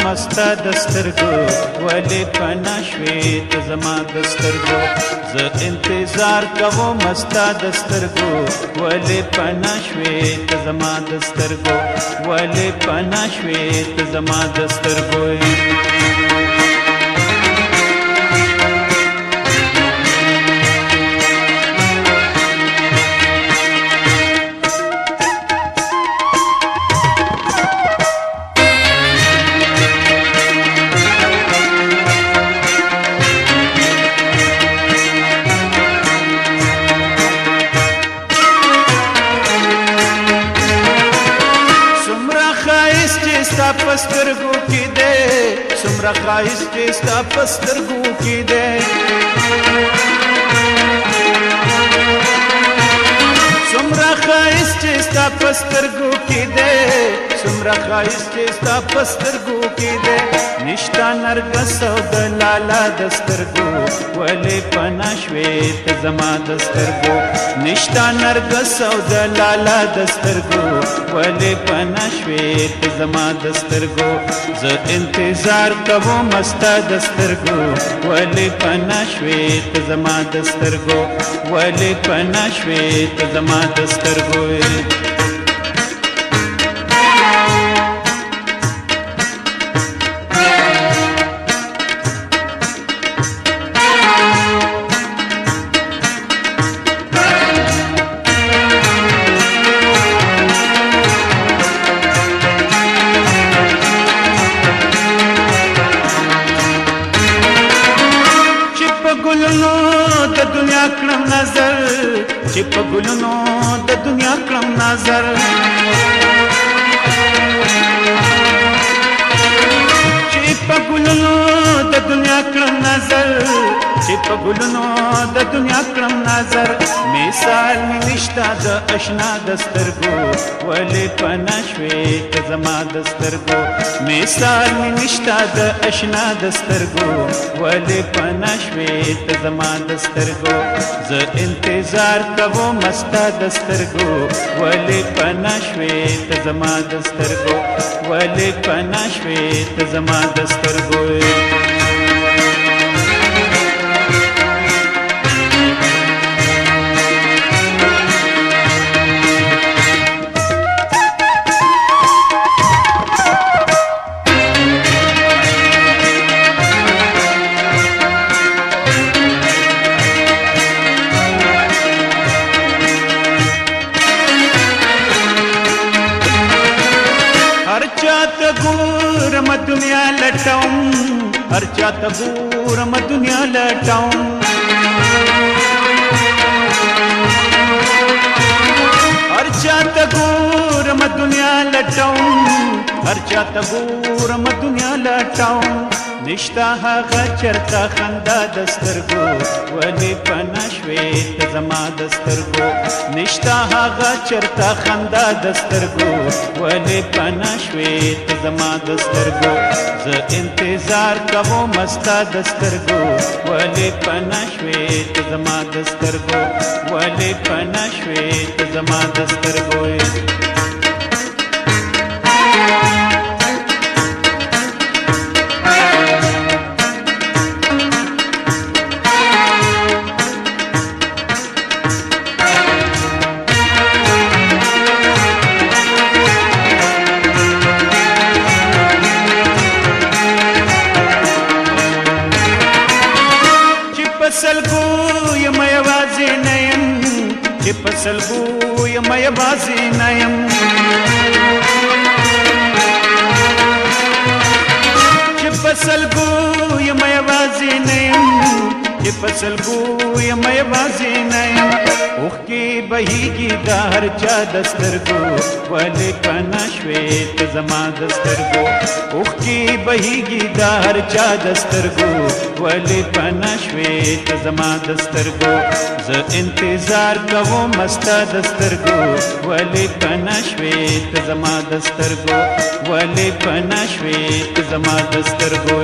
مستا دسترګو ولې پنا شوې ته زما دسترګو زه انتظار کوم مستا دسترګو ولې پنا شوې ته زما دسترګو ولې پنا شوې ته زما دسترګو ستا پسترګو کې دې څومره ښایست چې ستا پسترګو کې دې څومره ښایست چې ستا پسترګو کې دې څومره ښایست چې ستا پسترګو کې دې نشتا نرګس او د لالا دسترګو ولې پنا شوې ته زما دسترګو نشتا نرګس او د لالا دسترګو ولې پنا شوې ته زما دسترګو زه انتظار کوم مستا دسترګو ولې پنا شوې ته زما دسترګو ولې پنا شوې ته زما دسترګو د دنیا کړم نظر چې په ګلونو د دنیا کړم نظر چې په ګلونو د دنیا کړم نظر چې په ګلونو د دنیا کړم نظر مثال مې نشته د اشنا دسترګو ولې پنا شوې ته زما دسترګو مثال مې نشته د اشنا دسترګو ولې پنا شوې ته زما دسترګو زه انتظار کوم مستا دسترګو ولې پنا شوې ته زما دسترګو ولې پنا شوې ته زما دسترګو ګورم دنیا لټوم هر چاته ګورم دنیا لټوم هر چاته ګورم دنیا لټوم هر چاته ګورم دنیا لټوم نشتا هغه چرته خندا دسترګو ولې پنا شوې ته زما دسترګو نشتا هغه چرته خندا دسترګو ولې پنا شوې ته زما دسترګو زه انتظار کوم مستا دسترګو ولې پنا شوې ته زما دسترګو ولې پنا شوې ته زما دسترګو پسلګو یم یوازې نه یم چې پسلګو یم یوازې نه یم چې پسلګو یم یوازې نه یم چې پسلګو یم یوازې نه یم اوښکې بهیږي د هر چا دسترګو ولې پنا شوې ته زما دسترګو اوښکې بهیږي د هر چا دسترګو ولې پنا شوې ته زما دسترګو زه انتظار کوم مستا دسترګو ولې پنا شوې ته زما دسترګو ولې پنا شوې ته زما دسترګو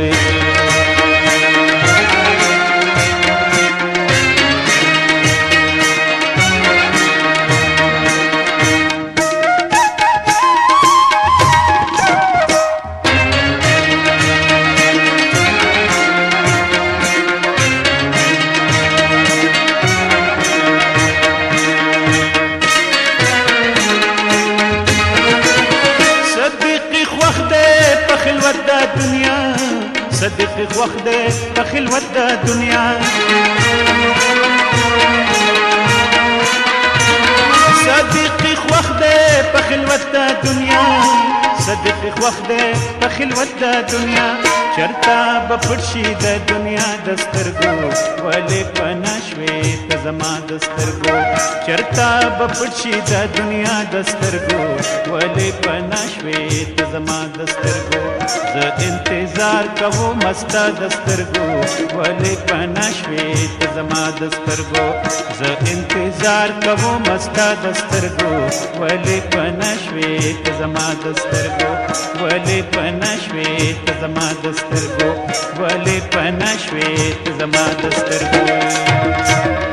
صدق خوښ دی په خلوت د دنیا صدق خوښ دی په خلوت د دنیا صدق خوښ دی په خلوت د دنیا چرته به پټ شي د دنیا د سترګو ولې پناه شوې ته زما د سترګو چرته به پټ شي د دنیا د سترګو ولې پناه شوې ته زما د سترګو زه انتظار کوم ستا د سترګو ولې پناه شوې ته زما د سترګو زه انتظار کوم ستا د سترګو ولې پناه شوې ته زما د سترګو ولې پناه شوې ته زما د سترګو ولې پناه شوې ته زما د سترګو